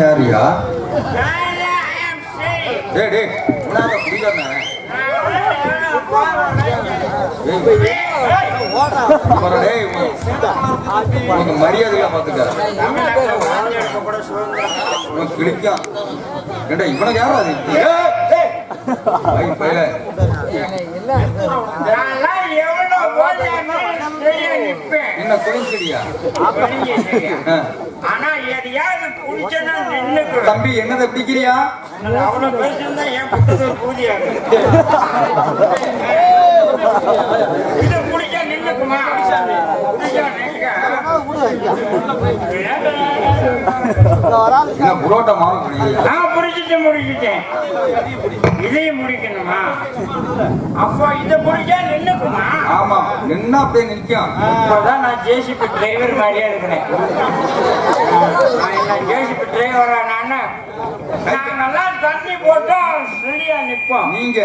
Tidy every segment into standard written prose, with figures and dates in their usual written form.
யாரியா மரியாதையா பாத்துக்க கிழிக்கும் இவனுக்கு யாரும் அது என்ன குறைஞ்சடியா ஆனா எதையாவது குடிச்சா நின்னு தம்பி என்னதை பிடிக்கிறியா அவ்வளவு பேசியிருந்தா என் பக்கத்துல பூஜையா இதை குடிச்சா நின்னுக்குமா புரோட்டா மாவு நான் முடிச்சிட்டேன் இதையும் முடிக்கணுமா அப்போ இதை முடிச்சா நின்னுக்குமா ஆமா நின்னா அப்படியே நிற்கும் இப்பதான் நான் ஜேசிபி டிரைவர் மாதிரியா இருக்கிறேன் ஜேசிபி டிரைவரா நாங்கெல்லாம் தண்ணி போட்டோம் சரியா நிப்போம் நீங்க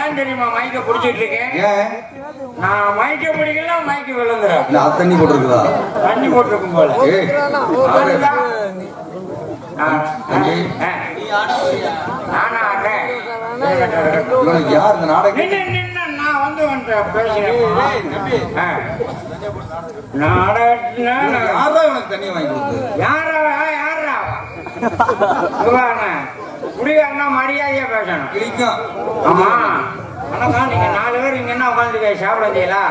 ஏன் தெரியுமா மைக்க பிடிச்சிட்டு இருக்கேன் நான் மைக்க பிடிக்கல மைக்கு விழுந்துறேன் தண்ணி போட்டிருக்குதா தண்ணி போட்டிருக்கும் போல யார் இந்த நாடகம் நான் வந்து நாடகம் தண்ணி வாங்கி கொடுத்து யாரா குடிகாரனா மரியாதையா பேசணும் கிழிக்கும் ஆமா வணக்கம் நீங்க 4 பேர் இங்க என்ன உட்காந்துருக்கீங்க சாப்பிடுறீங்களா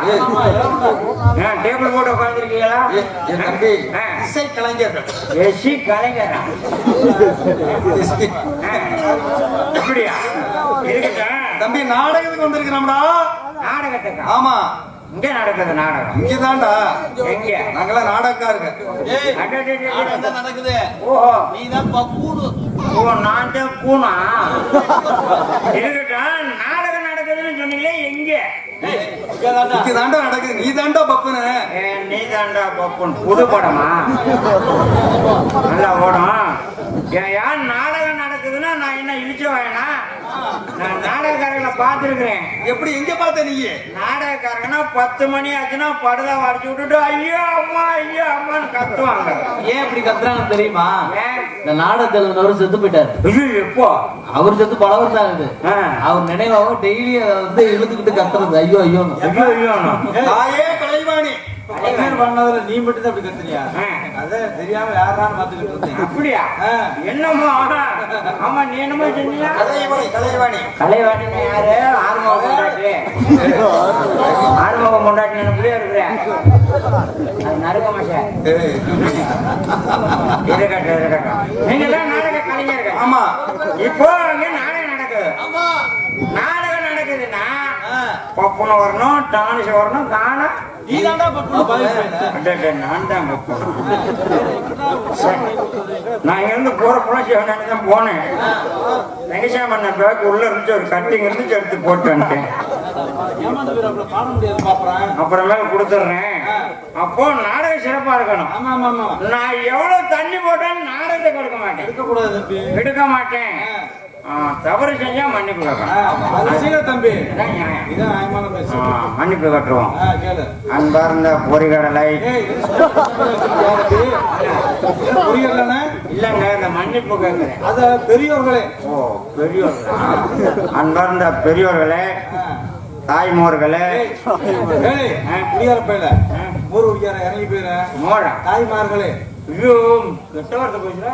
டேபிள் போட்டு உட்காந்துருக்கீங்களா தம்பி இசை கலைஞர்கள் எஸ்சி கலைஞரா அப்படியா இருக்கட்டும் தம்பி நாடகத்துக்கு வந்திருக்கிறோம்டா நாடகத்துக்கு ஆமா இங்க நடக்குது நாடகம் இங்கதான்டா எங்க நாங்கெல்லாம் நாடகக்காருங்க நடக்குது ஓஹோ நீதான் கூடு ஓ நான் தான் கூணா இருக்கட்டும் நாடகம் நடக்குதுன்னு சொன்னீங்களே எங்க இங்கதான்டா நடக்குது நீ தான்டா பப்புன நீ தான்டா பப்புன் புது படமா நல்லா ஓடும் ஏன் நாடகம் நடக்குதுன்னா நான் என்ன இழிச்சு வாயனா நான் நாடகக்காரங்களை பார்த்துருக்கிறேன் எப்படி எங்க பார்த்த நீ நாடகக்காரங்கன்னா 10 மணி ஆச்சுன்னா படுதா வடிச்சு விட்டுட்டு ஐயோ அம்மான்னு கத்துவாங்க ஏன் இப்படி கத்துறாங்க தெரியுமா ஏன் இந்த நாடகத்தில் செத்து போயிட்டாரு ஐயோ எப்போ அவர் செத்து பல வருஷம் ஆகுது அவர் நினைவாக டெய்லி வந்து இழுத்துக்கிட்டு கத்துறது ஐயோ ஐயோ தாயே கலைவாணி பண்ணதுல நீ மட்டும் தான் அப்படி கத்துறியா அத தெரியாம யாரான்னு பாத்துக்கிட்டு இருந்தேன் அப்படியா என்னமோ ஆமா நீ என்னமோ சொன்னியா கலைவாணி யாரு ஆறுமுகம் கொண்டாட்டி நினைப்பிலே இருக்கிறேன் அது நறுக்க மாட்டேன் இருக்கட்டும் நீங்க தான் நாடக கலைஞர்கள் ஆமா இப்போ அங்க நாடகம் நடக்குது நாடகம் நடக்குதுன்னா பப்புன வரணும் டானிஷ் வரணும் காண நான் தான் நான் இங்கிருந்து போற புலச்சி தான் போனேன் வெங்கசாமண்ண பேக் உள்ள இருந்துச்சு ஒரு கட்டிங் இருந்துச்சு எடுத்து போட்டு வந்துட்டேன் அப்புறமேல கொடுத்துட்றேன் அப்போ நாடகம் சிறப்பா இருக்கணும் நான் எவ்வளவு தண்ணி போட்டாலும் நாடகத்தை கொடுக்க மாட்டேன் எடுக்க மாட்டேன் தவறு செஞ்சா மன்னிப்பு தம்பி மன்னிப்பு கட்டுவோம் அன்பார்ந்த பொறிகடலை இல்லங்க இந்த மன்னிப்பு கேட்கிறேன் அத பெரியோர்களே ஓ பெரியோர்களா அன்பார்ந்த பெரியோர்களே தாய்மோர்களே குடியார ஊர் குடியார இறங்கி போயிட மோழா தாய்மார்களே கெட்ட வார்த்தை போச்சுடா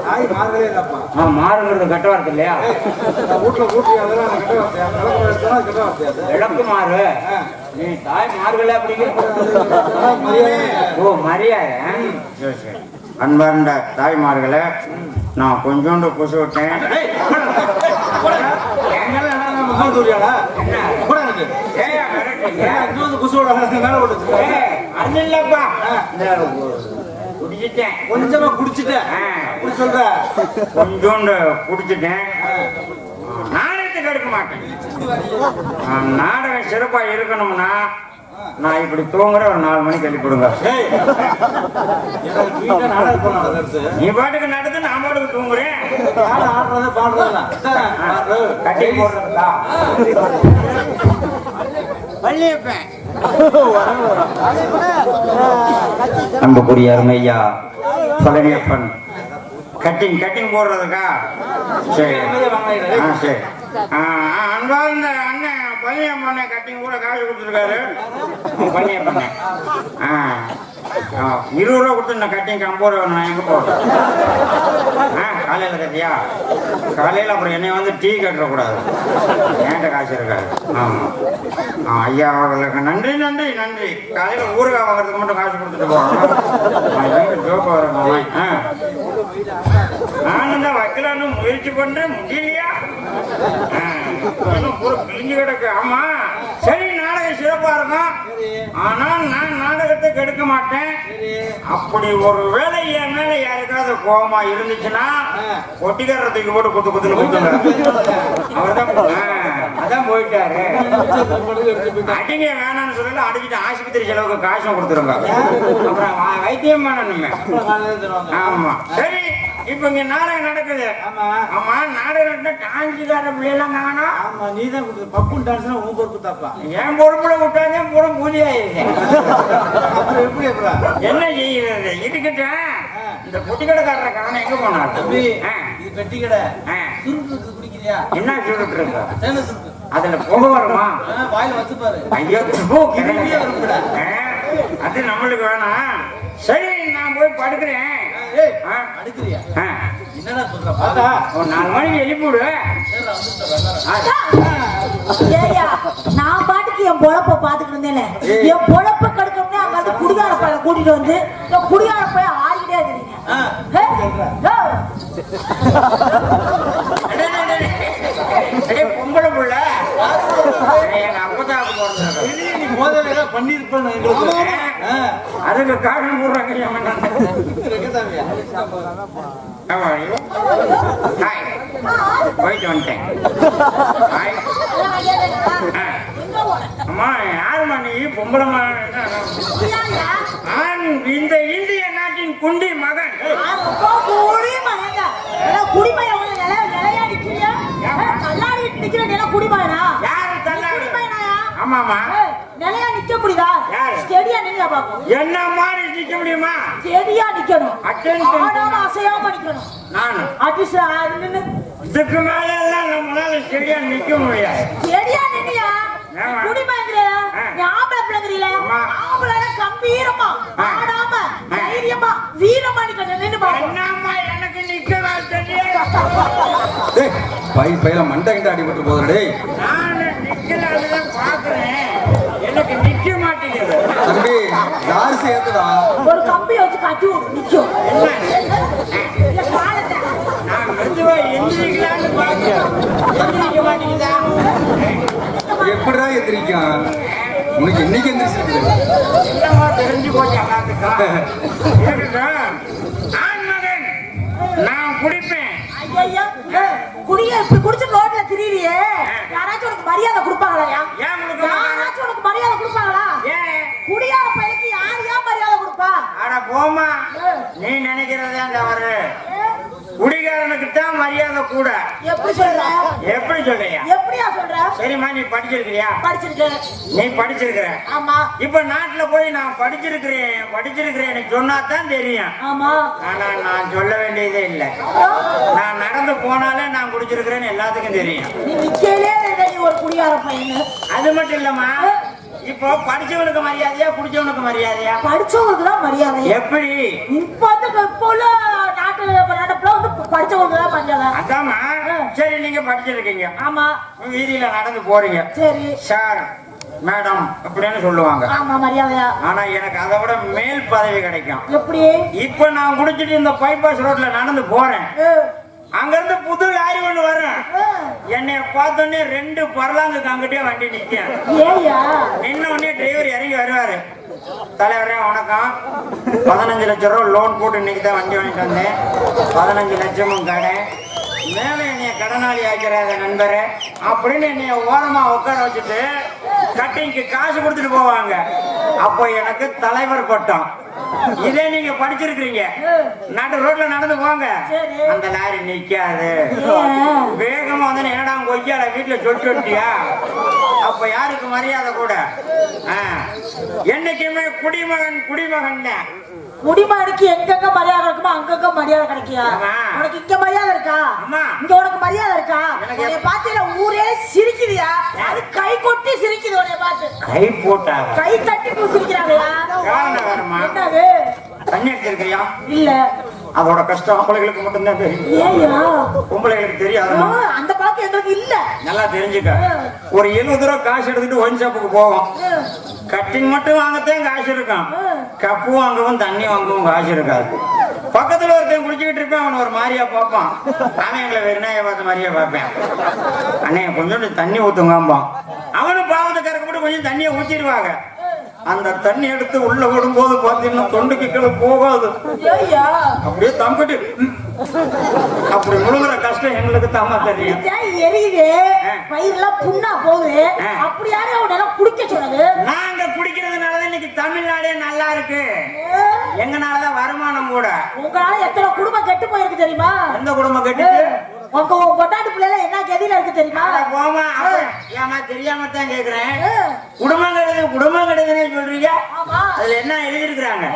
தாய்மார்களே இல்லப்பா மாறுங்கிறது கெட்ட வார்த்தை இல்லையா வீட்டுல கூட்டி அதெல்லாம் கெட்ட வார்த்தையா இழப்பு மாறு நீ தாய்மார்களே அப்படிங்கிற ஓ மரியாதை அன்பார்ந்த தாய்மார்களே நான் கொஞ்சோண்டு குசு விட்டேன் கொஞ்சமா குடிச்சிட்டேன் சொல்ற கொஞ்சோண்டு குடிச்சிட்டேன் நாடகத்துக்கு எடுக்க மாட்டேன் நாடகம் சிறப்பா இருக்கணும்னா நான் இப்படி தூங்குறேன் ஒரு 4 மணிக்கு எழுப்பிடுங்க நீ பாட்டுக்கு நடந்து நான் பாட்டுக்கு தூங்குறேன் ஆடுறது பாடுறதா கட்டி போடுறதா வள்ளியப்பன். அன்புக்குரிய அருமையா பழனியப்பன் கட்டிங் போடுறதுக்கா? சரி சரி. அன்பார்ந்த அண்ணன் பழனியப்பண்ண கட்டிங் கூட காசு கொடுத்துருக்காரு. பழனியப்பண்ண 20 ரூபா கொடுத்து நான் கட்டிங் 50 ரூபா நான் எங்க போகிறேன்? காலையில் கட்டியா? காலையில் அப்புறம் என்னை வந்து டீ கட்டக்கூடாது, என்கிட்ட காசு இருக்காது. ஆமாம் ஐயா அவர்களுக்கு நன்றி நன்றி நன்றி. காலையில் ஊறுகாய் வாங்குறதுக்கு மட்டும் காசு கொடுத்துட்டு போகிறோம். ஜோக்க வரணும். நானும் தான் வைக்கலான்னு முயற்சி பண்றேன், முடியலையா? கிழிஞ்சு கிடக்கு. ஆமா சரி, நாடகம் சிறப்பா இருக்கும். ஆனா நான் நாடகத்தை கெடுக்க மாட்டேன். அப்படி ஒரு வேலை என் மேல யாருக்காவது கோபமா இருந்துச்சுன்னா ஒட்டிக்காரத்துக்கு போட்டு குத்து குத்துன்னு குத்துங்க. அதான் போயிட்டாரு. அடிங்க வேணாம்னு சொல்லல, அடிச்சுட்டு ஆஸ்பத்திரி செலவுக்கு காசும் கொடுத்துருங்க. அப்புறம் வைத்தியம் பண்ணணுமே. ஆமா சரி, இப்ப இங்க நாடகம் நடக்குது. ஆமா நாடகம் டான்ஸுக்கார பிள்ளைலாம் காணோம். ஆமா நீதான் பப்புன் டான்ஸ்னா உன் பொறுப்பு தாப்பா. என் பொறுப்புல விட்டாங்க பூரா பூஜை ஆயிருக்கேன். அப்புறம் எப்படி என்ன செய்யுறது? இதுக்கிட்ட இந்த பொட்டிக்கடைக்காரரை காணோம், எங்க போனாரு? தம்பி இது பெட்டி கடை. சுருக்கு குடிக்கிறியா? என்ன சொல்லிட்டு இருக்க? தேன சுருக்கு. அதுல புக வருமா? வாயில வச்சு பாரு. ஐயோ அது நம்மளுக்கு வேணாம். சரி நான் போய் படுக்கிறேன். அடுக்கிறியா? என்னடா சொல்ற? ஒரு 4 மணிக்கு எழுப்பிவிடு. நான் பாட்டுக்கு என் பொழப்ப பாத்துட்டு இருந்தேன். என் பொழப்ப கடுக்கணும்னே அங்க வந்து குடிகார பையன் கூட்டிட்டு வந்து குடிகார பையன் ஆடிக்கிட்டே இருக்கீங்க. பொம்பளை புள்ள எங்க அப்பதான் முதல்ல பண்ணிருப்பேன். அதுக்கு காரணம் போடுறாங்க. போயிட்டு வந்துட்டேன். அம்மா யாருமா நீ? பொம்பளமா? இந்த இந்திய நாட்டின் குண்டி மகன். ஆமாமா நிலையா நிக்க முடியுதா? ஸ்டெடியா நின்னு பாப்போம். என்ன மாதிரி நிக்க முடியுமா? ஸ்டெடியா நிக்கணும். அட்டென்ஷன் அசையாம நிக்கணும். நானு அடிச்சு நின்னு இதுக்கு மேல எல்லாம் நம்மளால ஸ்டெடியா நிக்க முடியாது. ஸ்டெடியா நின்னியா? குடிமகன்கிறியா? நீ ஆம்பளை பிள்ளைங்கறியில? ஆம்பளை கம்பீரமா ஆடாம தைரியமா வீரமா நின்னு பாப்போம். என்னம்மா எனக்கு நிக்கவே தெரியல. டேய் பையில மண்டை கிட்ட அடிபட்டு போகுது. டேய் நான் நிக்கலாம்னு பாக்குறேன், எனக்கு நிக்க மாட்டேங்குது. தம்பி யார் சேர்த்துடா? ஒரு கம்பி வச்சு கட்டி நிக்கும். நான் மெதுவா எந்திரிக்கலாம்னு பாக்குறேன், எந்திரிக்க மாட்டேங்குதா? எப்படிடா எந்திரிக்கும்? உனக்கு என்னைக்கு எந்திரிச்சு என்னமா தெரிஞ்சு போச்சு எல்லாத்துக்கும். ஆண் மகன் நான் குடிப்பேன். ஐயா குடிய இப்படி குடிச்சு ரோட்ல திரியிறியே, யாராச்சும் உனக்கு மரியாதை கொடுப்பாங்களா? ஏன் கொடுக்க யாராச்சும் உனக்கு மரியாதை கொடுப்பாங்களா? ஏன் குடியார பையனுக்கு யார் மரியாதை கொடுப்பா? அட போமா, நீ நினைக்கிறதே தவறு. குடிகாரனுக்கு தான் மரியாதை கூட. எப்படி சொல்ற? எப்படி சொல்றியா? எப்படியா சொல்ற? சரிம்மா, நீ படிச்சிருக்கிறியா? படிச்சிருக்கேன். நீ படிச்சிருக்கிற. ஆமா. இப்ப நாட்டுல போய் நான் படிச்சிருக்கிறேன்னு சொன்னா தான் தெரியும். ஆமா. ஆனா நான் சொல்ல வேண்டியதே இல்லை. நான் நடந்து போனாலே நான் குடிச்சிருக்கிறேன்னு எல்லாத்துக்கும் தெரியும். நீ நிக்கலே நீ ஒரு குடியார பையன். அது மட்டும் இல்லம்மா, இப்போ படிச்சவனுக்கு மரியாதையா குடிச்சவனுக்கு மரியாதையா? படிச்சவனுக்கு தான் மரியாதை. எப்படி? இப்போ நடப்புல வந்து படிச்சவனுக்கு தான் மரியாதை. அதாம்மா. சரி, நீங்க படிச்சிருக்கீங்க. ஆமா. வீதியில நடந்து போறீங்க. சரி. சார் மேடம் அப்படின்னு சொல்லுவாங்க. ஆமா, மரியாதையா. ஆனா எனக்கு அதை விட மேல் பதவி கிடைக்கும். எப்படி? இப்ப நான் குடிச்சிட்டு இந்த பைபாஸ் ரோட்ல நடந்து போறேன். அங்க இருந்து புது லாரி ஒண்ணு வரும். என்னைய பார்த்தோன்னே 2 பரலாங்குக்கு அங்கிட்டே வண்டி நிற்கும். நின்ன உடனே டிரைவர் இறங்கி வருவாரு. தலைவரே வணக்கம், 15 லட்சம் ரூபா லோன் போட்டு இன்னைக்கு தான் வண்டி வாங்கிட்டு வந்தேன். 15 லட்சமும் கடை. மேல என்னைய கடனாளி ஆக்கிறாத நண்பரே அப்படின்னு என்னைய ஓரமா உட்கார வச்சுட்டு கட்டிங்க்கு காசு கொடுத்துட்டு போவாங்க. அப்போ எனக்கு தலைவர் பட்டம். இதே நீங்க படிச்சிருக்கீங்க, நடு ரோட்ல நடந்து போங்க, அந்த லாரி நிக்காது. வேகமா வந்து என்னடா கொய்யால வீட்டுல சொல்லிட்டு வட்டியா அப்ப யாருக்கு மரியாதை கூட? என்னைக்குமே குடிமகன் தான். குடிமகனுக்கு எங்கெங்க மரியாதை இருக்குமோ அங்கங்க மரியாதை கிடைக்கியா? உனக்கு இங்க மரியாதை இருக்கா? இங்க உனக்கு மரியாதை இருக்கா? உன்னை பார்த்து ஊரே சிரிக்குதியா? அது கை கொட்டி சிரிக்குது உன்னை பார்த்து. கை போட்டா கை தட்டி சிரிக்கிறாங்கயா? என்னது? தண்ணி அடிச்சிருக்கியா? இல்ல. அதோட கஷ்டம் ஆம்பளைகளுக்கு மட்டும்தான் தெரியும். ஏயா? பொம்பளைகளுக்கு தெரியாது. அந்த பழக்கம் எங்களுக்கு இல்ல. நல்லா தெரிஞ்சுக்க. ஒரு 70 ரூபா காசு எடுத்துட்டு ஒயின் ஷாப்புக்கு போவோம். கட்டிங் மட்டும் வாங்கத்தான் காசு இருக்கும். கப்பு வாங்கவும் தண்ணி வாங்கவும் காசு இருக்காது. பக்கத்துல ஒருத்தன் குடிச்சுக்கிட்டு இருப்பேன். அவன் ஒரு மாதிரியா பார்ப்பான். அவன் எங்களை வெறுநாய பார்த்த மாதிரியா பார்ப்பேன். அண்ணே கொஞ்சோண்டு தண்ணி ஊத்துங்காம்பான். அவனும் பாவத்தை கறக்கப்பட்டு கொஞ்சம் தண்ணியை ஊத்திடுவாங்க. அந்த தண்ணி எடுத்து உள்ள விடும்போது பாத்தீங்கன்னா தொண்டுக்கு கீழே போகாது. அப்படியே தம்பிட்டு அப்படி முழுங்குற கஷ்டம் எங்களுக்கு தாமா தெரியும். எரியுது, பயிரெல்லாம் புண்ணா போகுது. அப்படி யாரும் அவனால குடிக்க சொன்னது? நாங்க குடிக்கிறதுனாலதான் இன்னைக்கு தமிழ்நாடே நல்லா இருக்கு. எங்கனாலதான் வருமானம் கூட. உங்களால எத்தனை குடும்பம் கெட்டு போயிருக்கு தெரியுமா? எந்த குடும்பம் கெட்டு? உங்க பொட்டாட்டு பிள்ளைல என்ன கதியில இருக்கு தெரியுமா? போமா ஏமா தெரியாம தான் கேக்குறேன். குடும்பம் கிடையாதுன்னு சொல்றீங்க. அதுல என்ன எழுதிருக்கிறாங்க?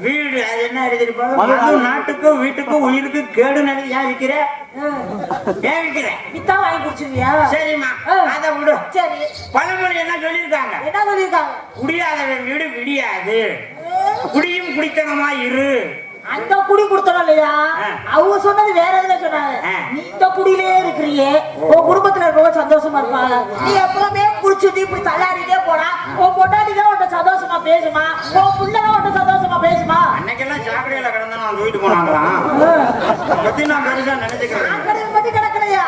வீடு அது என்ன எழுதிருப்பாங்க? நாட்டுக்கும் வீட்டுக்கும் உயிருக்கு கேடு நடந்து ஏன் விக்கிற? ஏன் விக்கிற? வித்தா வாங்கி குடிச்சிருவியா? சரிம்மா அத விடு. சரி, பழமொழி என்ன சொல்லியிருக்காங்க? என்ன சொல்லியிருக்காங்க? குடியாதவன் வீடு விடியாது, குடியும் குடித்தனமா இரு. அந்த குடி கொடுத்தோம் இல்லையா? அவங்க சொன்னது வேற எதுல சொன்னாங்க. நீ இந்த குடியிலே இருக்கிறியே, உன் குடும்பத்துல ரொம்ப சந்தோஷமா இருப்பாங்க. நீ எப்பவுமே குடிச்சுட்டு இப்படி தள்ளாடிட்டே போனா உன் பொண்டாட்டிதான் உன்ட்ட சந்தோஷமா பேசுமா, உன் புள்ளதான் உன்ட்ட சந்தோஷமா பேசுமா? அன்னைக்கெல்லாம் சாக்கடையில கிடந்தா நான் தூக்கிட்டு போனாங்களாம். பத்தி நான் பெருசா நினைச்சுக்கிறேன். சாக்கடை பத்தி கிடக்கலையா?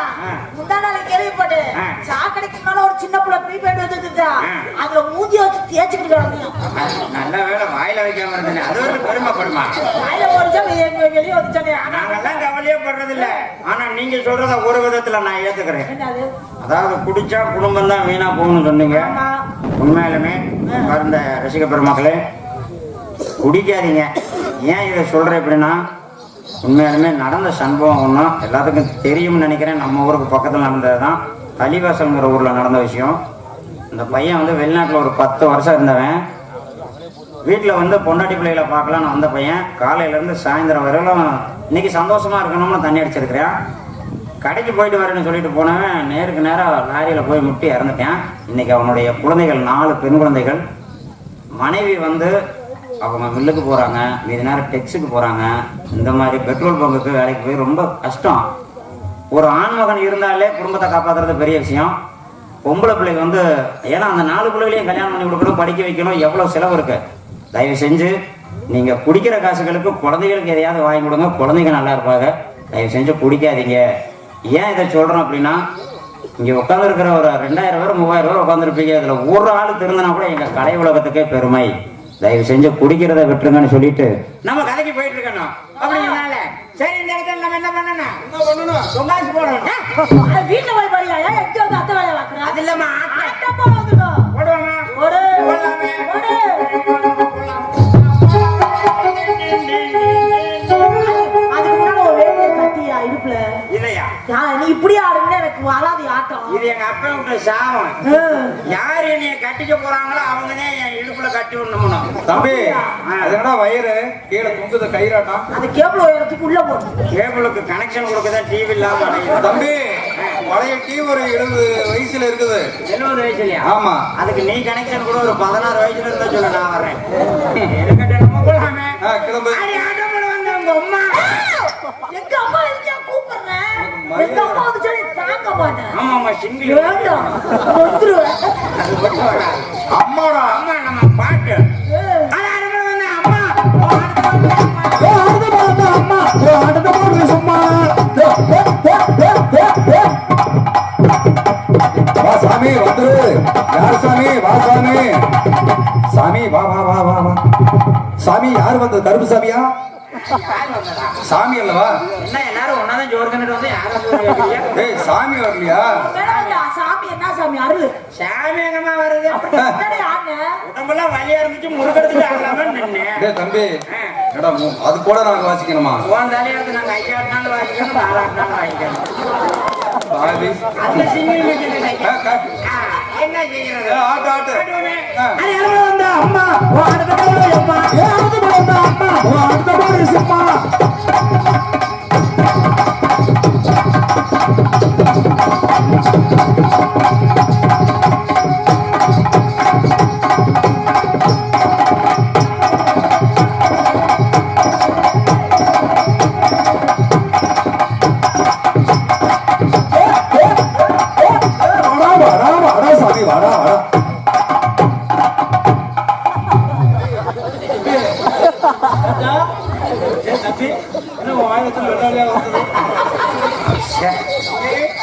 முந்தா நாள் கேள்விப்பட்டு சாக்கடைக்கு மேல ஒரு சின்ன புள்ள ப்ரீபெய்ட் வச்சுட்டா அதுல மூஞ்சி வச்சு தேய்ச்சிக்கிட்டு கிடந்தையும். நல்ல வேலை வாயில வைக்காம இருந்தேன். அது ஒரு பெருமைப்படுமா? வெளியே வந்துச்சானே. நாங்கெல்லாம் கவலையே படுறது இல்ல. ஆனா நீங்க சொல்றத ஒரு விதத்துல நான் ஏத்துக்கிறேன். அதாவது குடிச்சா குடும்பம் தான் வீணா போகணும்னு சொன்னீங்க. உண்மையிலுமே மறந்த ரசிக பெருமக்களே குடிக்காதீங்க. ஏன் இதை சொல்றேன் அப்படின்னா, உண்மையாலுமே நடந்த சம்பவம் ஒன்றும் எல்லாத்துக்கும் தெரியும்னு நினைக்கிறேன். நம்ம ஊருக்கு பக்கத்தில் நடந்ததுதான். தலிவாசல்ங்கிற ஊர்ல நடந்த விஷயம். இந்த பையன் வந்து வெளிநாட்டுல ஒரு 10 வருஷம் இருந்தவன். வீட்டில் வந்து பொண்டாட்டி பிள்ளைகளை பார்க்கலான்னு வந்த பையன் காலையிலேருந்து சாயந்தரம் வரையிலும் இன்னைக்கு சந்தோஷமா இருக்கணும்னு தண்ணி அடிச்சிருக்கிறேன். கடைக்கு போயிட்டு வரேன்னு சொல்லிட்டு போனவன் நேருக்கு நேராக லாரியில் போய் முட்டி இறந்துட்டான். இன்னைக்கு அவனுடைய குழந்தைகள் 4 பெண் குழந்தைகள். மனைவி வந்து அவங்க மில்லுக்கு போகிறாங்க, மீதி நேரம் டெக்ஸுக்கு போகிறாங்க. இந்த மாதிரி பெட்ரோல் பங்குக்கு வேலைக்கு போய் ரொம்ப கஷ்டம். ஒரு ஆண்மகன் இருந்தாலே குடும்பத்தை காப்பாற்றுறது பெரிய விஷயம். பொம்பளை பிள்ளைங்க வந்து ஏன்னா அந்த 4 பிள்ளைகளையும் கல்யாணம் பண்ணி கொடுக்கணும், படிக்க வைக்கணும், எவ்வளோ செலவு இருக்கு. தயவு செஞ்சு நீங்க குடிக்கிற காசுகளுக்கு குழந்தைகளுக்கு எதையாவது வாங்கி கொடுங்க. குழந்தைங்க நல்லா இருப்பாங்க. தயவு செஞ்சு குடிக்காதீங்க. ஏன் இதை சொல்றோம் அப்படின்னா, இங்க உட்கார்ந்து இருக்கிற ஒரு 2000 பேர் 3000 பேர் உட்காந்துருப்பீங்க. அதுல ஒரு ஆள் திருந்தினா கூட எங்க கலை உலகத்துக்கே பெருமை. தயவு செஞ்சு குடிக்கிறத விட்டுருங்கன்னு சொல்லிட்டு நம்ம கதைக்கு போயிட்டு இருக்கணும். அப்படினால சரி, இந்த இடத்துல நம்ம என்ன பண்ணணும்? சொல்லாச்சு போடணும். வீட்டுல போய் படியா? எங்க வந்து அத்தை வேலை பார்க்கற? அது இல்லம்மா, ஆட்ட போடுவோமா? போடு போடலாமே. அதுக்கு முன்னாடி ஒரு வேலையை கட்டியா இடுப்புல இல்லையா? நீ இப்படி ஆடுங்க, எனக்கு வராது ஆட்டம். இது எங்க அப்பா விட்ட சாபம். யாரு என்னைய கட்டிக்க போறாங்களோ அவங்கதான் என் இடுப்புல கட்டி விடணும். தம்பி அதோட வயிறு கீழே தொங்குத கயிறாட்டம். அந்த கேபிள் உயரத்துக்கு உள்ள போட்டு கேபிளுக்கு கனெக்ஷன் கொடுக்கதான் டிவி இல்லாம தம்பி பழைய டிவி ஒரு 70 வயசுல இருக்குது. 70 வயசுலயா? ஆமா. அதுக்கு நீ கனெக்ஷன் கூட ஒரு 16 வயசுல இருந்தா சொல்ல, நான் வரேன். இருக்கட்டும், நம்ம போலாமே. கிளம்பு. உங்க அம்மா எங்க அம்மா எங்க கூப்பிடுறேன்? எங்க அம்மா வந்து சொல்லி தாங்க மாட்டேன். ஆமா ஆமா, சிங்கிள் வேண்டாம், வந்துருவேன். அது மட்டும் வராது. அம்மாடா அம்மா நம்ம பாட்டு சாமி வந்துரு. யார் சாமி? வா சாமி. சாமி வா வா வா வா வா. சாமி யார் வந்தது? கருப்பு சாமியா? சாமி அல்லவா? என்ன எல்லாரும் ஒன்னாதான் ஜோர் கண்டுட்டு வந்து யாரும் ஏய் சாமி வரலையா? சாமி என்ன சாமி? அருள் சாமி எங்கம்மா வருது? உடம்பெல்லாம் வலியா இருந்துச்சு, முறுக்கெடுத்துட்டு ஆகலாமன்னு நின்னேன். டேய் தம்பி, எடா அது கூட நாங்க வாசிக்கணுமா? உன் தலையாட்டு நாங்க 5 ஆட்டினாலும் வாசிக்கணும், 4 ஆட்டினாலும் வாசிக்கணும். சாமி அந்த சிங்கிள் என்ன செய்யறது? ஆட்டு ஆட்டு ஆட்டுவோமே. அடி அழுது வந்த அம்மா ஓ அடுத்த கடவுளை அம்மா அடுத்த வந்த அம்மா அடுத்த மாதிரி சும்மா வாடா வாடா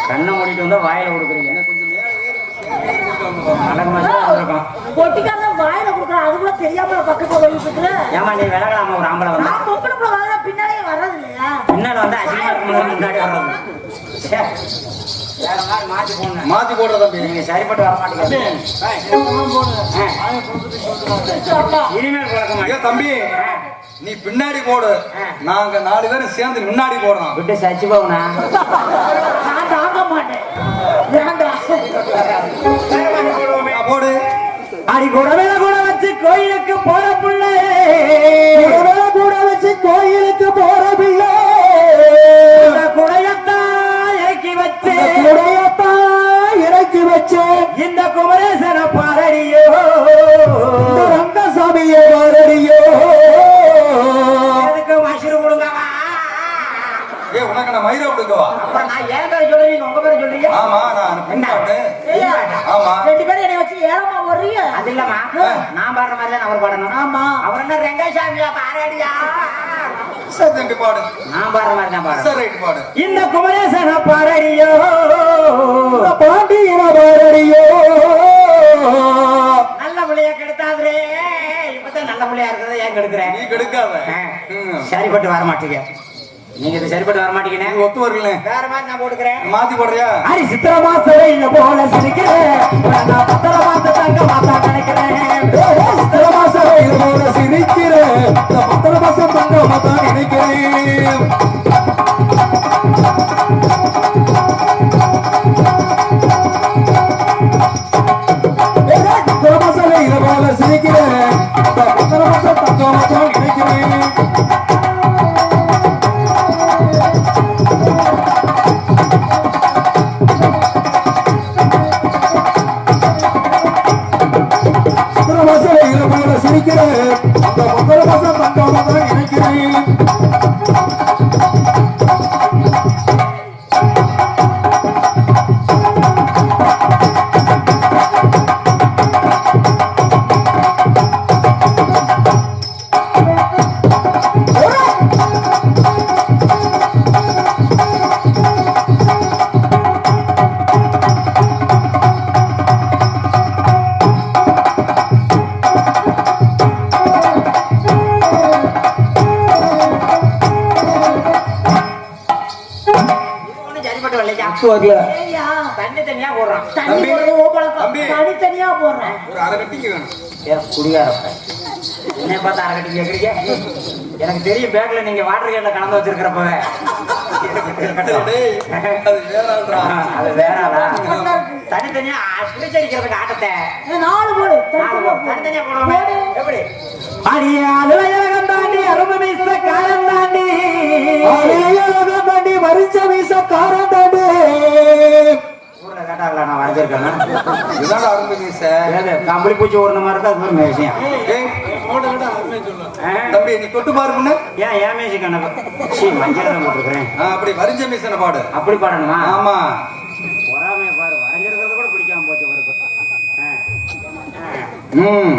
கண்ணை மூடிட்டு வந்தா வாயில கொடுக்குறீங்க. அழகு மாதிரி வந்திருக்கோம். பொட்டிக்காரன் வாயில கொடுக்குறான் அதுக்குள்ள தெரியாம பக்கத்துல போயிட்டு இருக்கிற ஏமா நீ விலகலாமா? ஒரு ஆம்பளை வந்தா நான் பொம்பளை பிள்ளை வாங்க பின்னாலே வர்றது இல்லையா பின்னால வந்து அசிங்கமா இருக்கும் முன்னாடி வர்றது. ச்சே. வேற மாதிரி மாத்தி போடணும். மாத்தி போடுற தம்பி நீங்க சரிப்பட்டு வர மாட்டீங்க. இனிமேல் பழக்க மாட்டேன். ஏன் தம்பி நீ பின்னாடி போடு நாங்க 4 பேரும் சேர்ந்து முன்னாடி போடுறோம் விட்டு சச்சி போகுனா நான் தாங்க மாட்டேன் வேண்டாம் போடு அடி கூடவே கூட வச்சு கோயிலுக்கு போற பிள்ளை கூட வச்சு கோயிலுக்கு போற பிள்ளை குடையத்தான் இறக்கி வச்சு இந்த குமரேசன பாரடியோ ரங்கசாமியை பாரடியோ அதுக்கு மஷரு கொடுங்கவா ஏ உனக்கு நான் மயிரை விடுங்கவா அப்புறம் நான் ஏன் பேரை சொல்றீங்க உங்க பேரை சொல்றீங்க ஆமா நான் பின்னாட்டு ஐயா, ஆமா 2 பேரும் என்னை வச்சு ஏழமா வர்றீங்க அது இல்லம்மா நான் பாடுற மாதிரி தான் அவர் பாடணும் ஆமா அவர் என்ன ரெங்கசாமியா பாரடியா சார் தம்பி பாடு நான் பாடுற மாதிரி தான் பாடு சார் ரைட் பாடு இந்த குமரேசன பாரடியோ பாண்டியன பாரடியோ நல்ல பிள்ளைய கெடுத்தாதே இப்பதான் நல்ல பிள்ளையா இருக்கிறத ஏன் கெடுக்கிறேன் நீ கெடுக்காத சரிப்பட்டு வர மாட்டீங்க நீங்க இது சரிப்பட்டு வர மாட்டீங்கன்னு நீ ஒத்து வரல வேற மாதிரி நான் போட்டுக்கிறேன் மாத்தி போடுறியா அடி சித்திர மாசம் இல்ல போல சிரிக்கிறேன் நான் பத்திர மாசம் தங்க மாசா நினைக்கிறேன் சித்திர மாசம் இது போல சிரிக்கிறேன் பத்திர மாசம் தங்க மாத்தா நினைக்கிறேன் சித்திர மாசம் இது போல சிரிக்கிறேன் பத்திர மாசம் தங்க மாத்தா நினைக்கிறேன் சிரிக்கிறேன் அந்த முதல் மாசம் தங்கமாக தான் நினைக்கிறேன் வரல ஏய்யா, தண்ணி தனியா போடுறான் தண்ணி தம்பி, போடுறது ஓ பழக்கம். தம்பி. தனித்தனியா போடுறேன் ஒரு அரை கட்டிக்கு வேணும் ஏன் குடிகாரப்ப என்னை பார்த்து அரைக்கட்டி கேக்குறீங்க எனக்கு தெரியும் பேக்ல நீங்க வாட்டர் கேன்ல கலந்து வச்சிருக்கிறப்பவே டேய், அது வேற ஆள்றா. அது வேற ஆளா? தனித்தனியா ஸ்விட்ச் அடிக்கிறதுக்கு ஆட்டத்தை ஏய், 4 போடு தனித்தனியா போடுவோமே எப்படி அடிய அலுவலகம் தாண்டி அருமை வீச காலம் தாண்டி அலுவலகம் தாண்டி மறிச்ச வீச காரம் தாண்டி ஊர்ல கேட்டாங்களா நான் வரைஞ்சிருக்கேன் இதுதான் அரும்பு மீச கம்பளி பூச்சி ஓடுன மாதிரி தான் அது ஒரு விஷயம் ஏய், தம்பி நீ தொட்டு பாரு முன்ன ஏன் ஏன் மேசி கணக்கு சீ மஞ்சள் போட்டுருக்கிறேன் அப்படி வரிஞ்ச மீசன பாடு அப்படி பாடணுமா ஆமா பொறாமைய பாரு வரைஞ்சிருக்கிறது கூட பிடிக்காம போச்சு அவருக்கு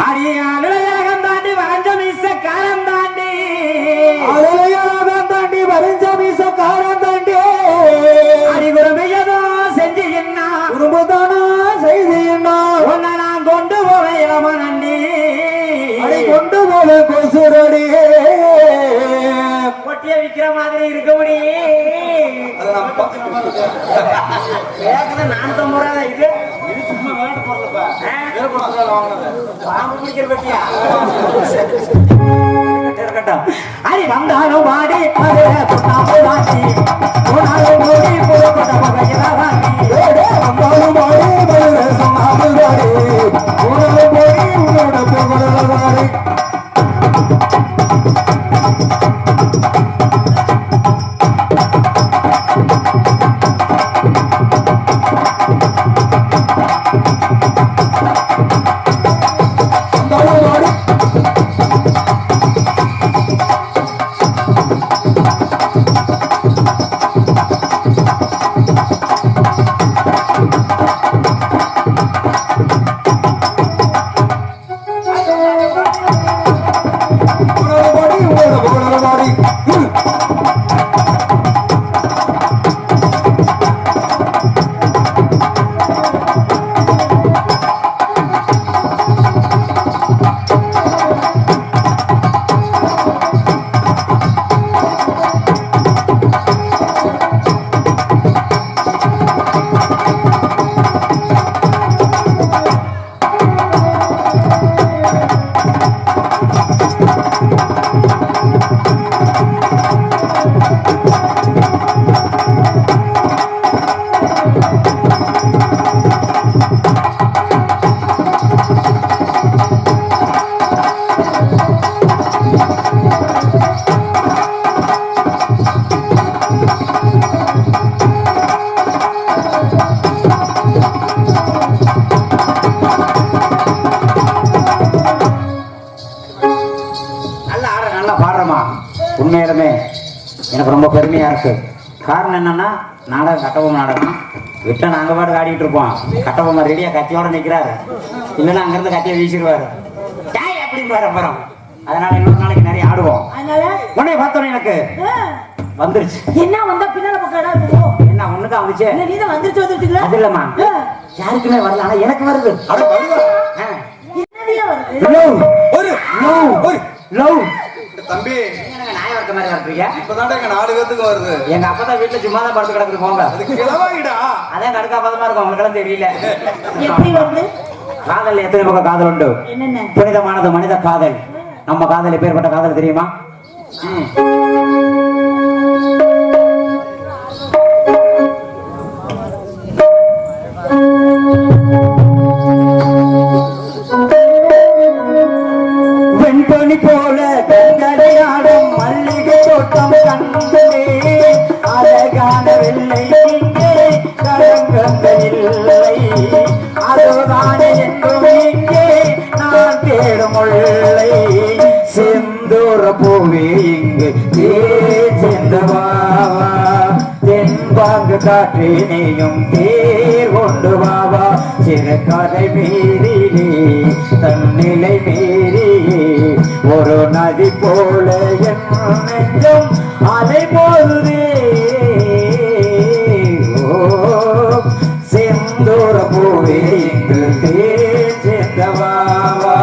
அடிய அலுவலகம் தாண்டி வரைஞ்ச வீச காரம் தாண்டி அலுவலகம் தாண்டி வரைஞ்ச வீச காரம் தாண்டி அடி குருமையதோ செஞ்சு என்ன குறும்புதானா செய்து என்ன உன்னை நான் கொண்டு போக இளம நண்டி அடி கொண்டு போக கொசுரடி பொட்டிய விக்கிற மாதிரி இருக்க முடியும் அது நான் வேகத்தை 450 ரூபா இது சும்மா வேட்டு போறலப்பா பாம்பு பிடிக்கிற பெட்டியா இருக்கட்டும் அடி வந்தாலும் வாடி அது நாம வாடி போனாலும் ஓடி போகப்பட்ட வகையில வாடி வந்தாலும் வாடி சொன்னாமல் உண்மையிலுமே எனக்கு ரொம்ப பெருமையா இருக்கு. காரணம் என்னன்னா நாடகம் கட்டபொம்மை நாடகம் விட்ட நாங்க பாட்டு ஆடிட்டு இருப்போம். கட்டபொம்மை ரெடியா கத்தியோட நிக்கிறாரு, இல்லைன்னா அங்கிருந்து கத்தியை வீசிடுவாரு அப்படின்னு வர போறோம். அதனால இன்னொரு நாளைக்கு நிறைய ஆடுவோம். உடனே பார்த்தோம் எனக்கு வந்துருச்சு. என்ன வந்தா பின்னால பக்கம் என்ன ஒண்ணுதான் வந்துச்சு. நீதான் வந்துருச்சு வந்துருச்சுல. அது இல்லம்மா, யாருக்குமே வரல, ஆனா எனக்கு வருது. என்னடியா வருது? லவ் தம்பி நாய வரக்க மாதிரி வரீங்க. இப்பதான் எங்க 4 பேத்துக்கு வருது. எங்க அப்பா தான் வீட்டுல சும்மா தான் படுத்து கிடக்குது. போங்க, அது கிளவாயிடா. அதான் கடுக்கா பதமா இருக்கும், உங்களுக்கு தெரியல. எப்படி வருது? காதல் எத்தனை பக்கம் காதல் உண்டு. என்னென்ன? புனிதமானது மனித காதல். நம்ம காதல் எப்பேற்பட்ட காதல் தெரியுமா? வெண்பனி போல கண்களையாடும் மல்லிகை தோட்டம் கண்டே, அழகான வெள்ளை இங்கே கலங்கங்கள் இல்லை. அதுதானே என்றும் இங்கே நான் தேடும் முல்லை. செந்தூர பூவே இங்கு சேர்ந்தவா, தென்பாங்கு காற்றே நீயும் தேர் கொண்டு வாவா. சிறு கதை மீறியே தன்னிலை மீறியே ஒரு நதி போல என் நெஞ்சம் அலை போதுதே. செந்தூர பூவே இங்கு தேர் சேர்ந்தவாவா,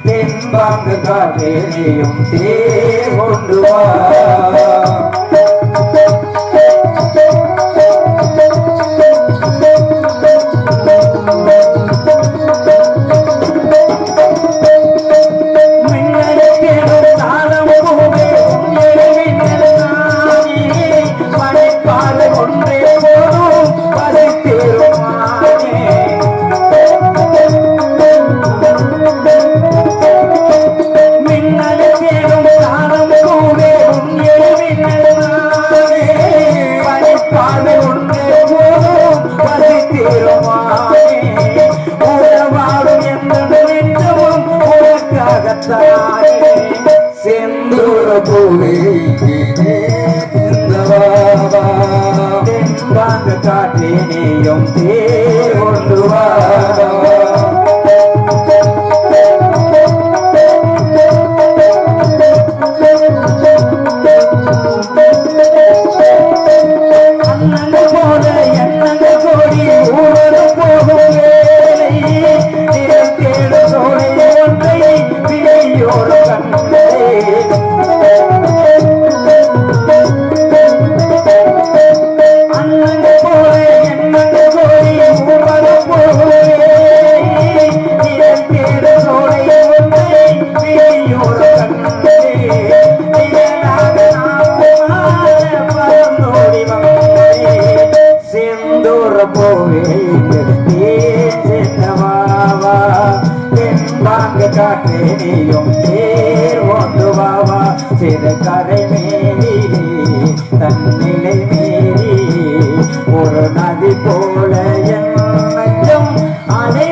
தென்பாங்கு காற்றே நீயும் தேர் கொண்டு வா. செந்தூர பூவே தென்பாங்கு காற்றே நீயும் தேர் கொண்டு வா. அண்ணங்கள் போல எண்ணங்கள் கோடி ஊழல் போகும் வேலை, தேடு சோழை ஒன்றை விலையோடு கண்டே. அண்ணங்கள் போல எண்ணங்கள் கோடி ஊழல் போகும் வேலை, தேடு சோழை ஒன்றை விலையோடு கண்டே. செந்தூர பூவே சேர்ந்தவாவா, தென்பாங்கு காற்றே நீயும் தேர் கொண்டு வாவா. சிறு கரை மீறி தன்னிலை மீறி ஒரு நதி போல என் நெஞ்சம் அலை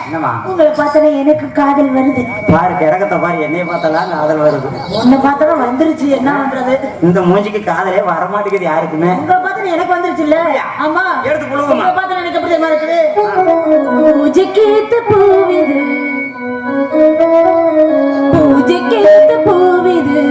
என்னம்மா உங்களை பார்த்தா எனக்கு காதல் வருது. பாரு கிரகத்தை பாரு, என்னைய பார்த்தாலாம் காதல் வருது. உன்னை பார்த்தா வந்துருச்சு, என்ன பண்றது? இந்த மூஞ்சிக்கு காதலே வரமாட்டேங்குது யாருக்குமே. உங்களை பார்த்தா எனக்கு வந்துருச்சு இல்ல? ஆமா, எடுத்து புழுவுமா. உங்களை பார்த்தா எனக்கு எப்படி தெரியுமா இருக்குது? பூஜைக்கேத்த பூவிது, பூஜைக்கேத்த பூவிது,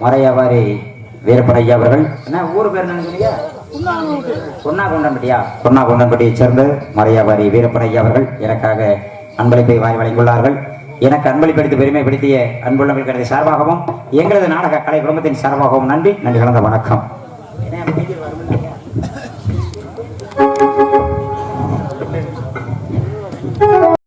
மறையவாரி வீரப்பனையா அவர்கள் என்ன ஊர் பேர் நினைக்கிறீங்க? கொன்னாகுண்டன்பட்டியை சேர்ந்த மறையவாரி வீரப்பனையா அவர்கள் எனக்காக அன்பளிப்பை வாரி வழங்கியுள்ளார்கள். எனக்கு அன்பளிப்படுத்தி பெருமைப்படுத்திய அன்புள்ளவர்களுக்கு சார்பாகவும் எங்களது நாடக கலை குடும்பத்தின் சார்பாகவும் நன்றி கலந்த வணக்கம்.